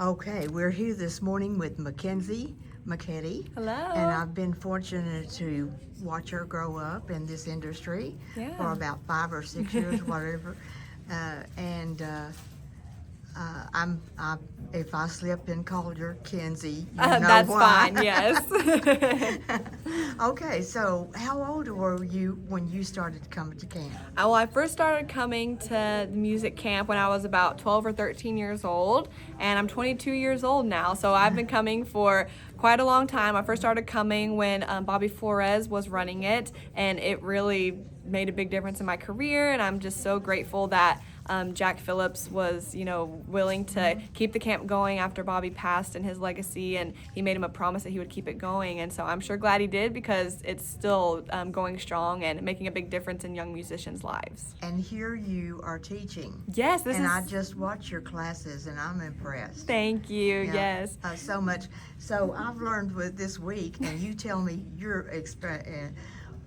Okay, we're here this morning with Mackynsie McKedy. Hello. And I've been fortunate to watch her grow up in this industry for about 5 or 6 years, whatever. If I slipped and called her Kenzie, you know That's why. fine, yes. Okay, so how old were you when you started coming to camp? Well, I first started coming to the music camp when I was about 12 or 13 years old, and I'm 22 years old now, so I've been coming for quite a long time. I first started coming when Bobby Flores was running it, and it really made a big difference in my career, and I'm just so grateful that Jack Phillips was, willing to keep the camp going after Bobby passed and his legacy, and he made him a promise that he would keep it going, and so I'm sure glad he did because it's still going strong and making a big difference in young musicians' lives. And here you are teaching. Yes, I just watch your classes and I'm impressed. Thank you, yes. So much. So I've learned with this week, and you tell me your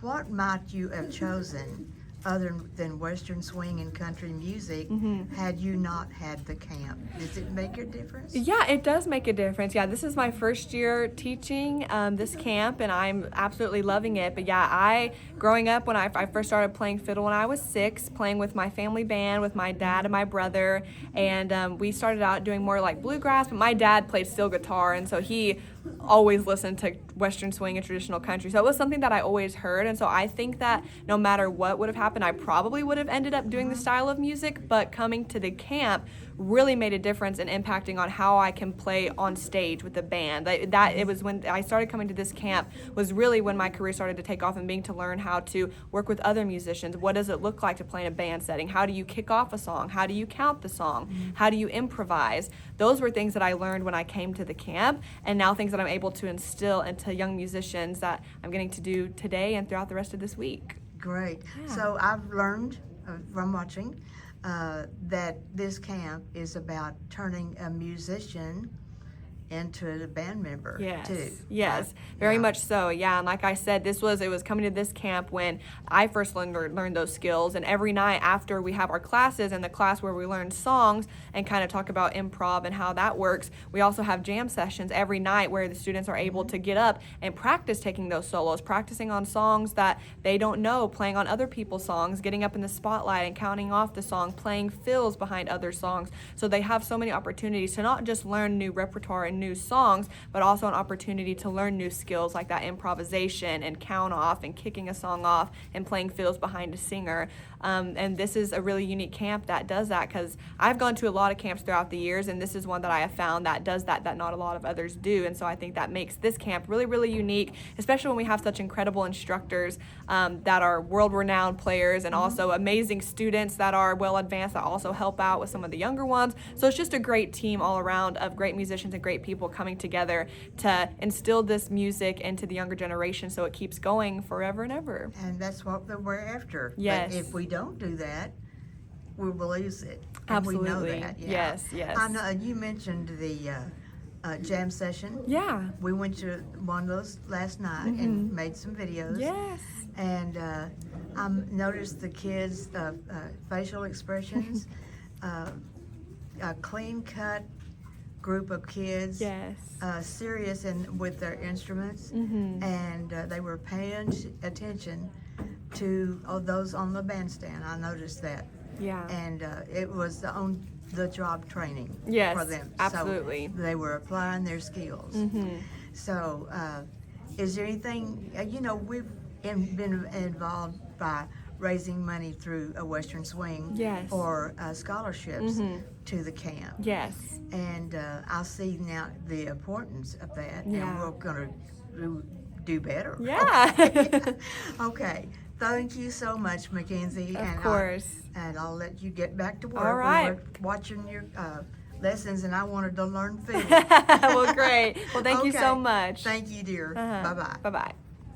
what might you have chosen other than Western swing and country music had you not had the camp? Does it make a difference? Yeah, it does make a difference. Yeah, this is my first year teaching this camp, and I'm absolutely loving it. But yeah, growing up when I first started playing fiddle when I was 6, playing with my family band, with my dad and my brother, and we started out doing more like bluegrass, but my dad played steel guitar, and so he always listened to Western swing and traditional country. So it was something that I always heard, and so I think that no matter what would have happened, I probably would have ended up doing the style of music, but coming to the camp really made a difference in impacting on how I can play on stage with the band. It was when I started coming to this camp was really when my career started to take off and being to learn how to work with other musicians. What does it look like to play in a band setting? How do you kick off a song? How do you count the song? How do you improvise? Those were things that I learned when I came to the camp, and now things that I'm able to instill into young musicians that I'm getting to do today and throughout the rest of this week. Great. Yeah. So I've learned from watching that this camp is about turning a musician into a band member too. Yes, very much so. Yeah, and like I said, it was coming to this camp when I first learned those skills, and every night after we have our classes and the class where we learn songs and kind of talk about improv and how that works, we also have jam sessions every night where the students are able to get up and practice taking those solos, practicing on songs that they don't know, playing on other people's songs, getting up in the spotlight and counting off the song, playing fills behind other songs. So they have so many opportunities to not just learn new repertoire and new songs, but also an opportunity to learn new skills like that improvisation and count off and kicking a song off and playing fills behind a singer. And this is a really unique camp that does that, because I've gone to a lot of camps throughout the years, and this is one that I have found that does that not a lot of others do. And so I think that makes this camp really, really unique, especially when we have such incredible instructors that are world-renowned players, and also amazing students that are well advanced that also help out with some of the younger ones. So it's just a great team all around of great musicians and great people coming together to instill this music into the younger generation so it keeps going forever and ever. And that's what we're after. Yes. But if we don't do that, we will lose it. And Absolutely. we know that. Yeah. Yes. I know you mentioned the jam session. Yeah. We went to one of those last night and made some videos. Yes. And I noticed the kids' facial expressions, a clean-cut group of kids, serious with their instruments, and they were paying attention to those on the bandstand. I noticed that. Yeah. And it was on-the-job training for them. Absolutely. So they were applying their skills. So is there anything, we've been involved by raising money through a Western Swing for scholarships to the camp. Yes. And I see now the importance of that, and we're going to do better. Yeah. Okay. Thank you so much, Mackynsie. Of course. And I'll let you get back to work. All right. We were watching your lessons, and I wanted to learn fiddle. Well, great. Well, thank you so much. Thank you, dear. Bye-bye. Bye-bye.